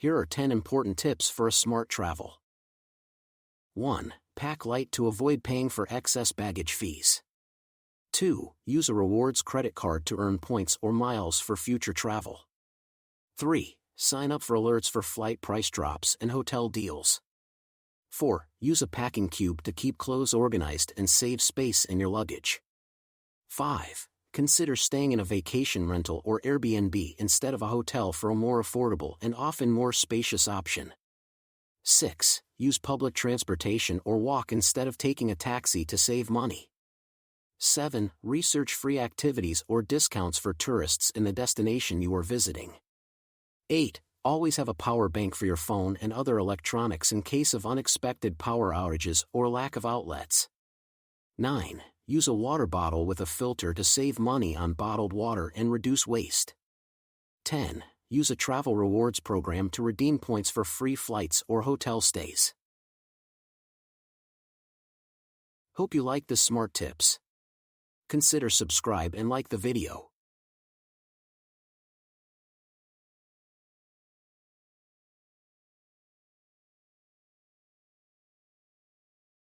Here are 10 important tips for a smart travel. 1. Pack light to avoid paying for excess baggage fees. 2. Use a rewards credit card to earn points or miles for future travel. 3. Sign up for alerts for flight price drops and hotel deals. 4. Use a packing cube to keep clothes organized and save space in your luggage. 5. Consider staying in a vacation rental or Airbnb instead of a hotel for a more affordable and often more spacious option. 6. Use public transportation or walk instead of taking a taxi to save money. 7. Research free activities or discounts for tourists in the destination you are visiting. 8. Always have a power bank for your phone and other electronics in case of unexpected power outages or lack of outlets. 9. Use a water bottle with a filter to save money on bottled water and reduce waste. 10. Use a travel rewards program to redeem points for free flights or hotel stays. Hope you like the smart tips. Consider subscribe and like the video.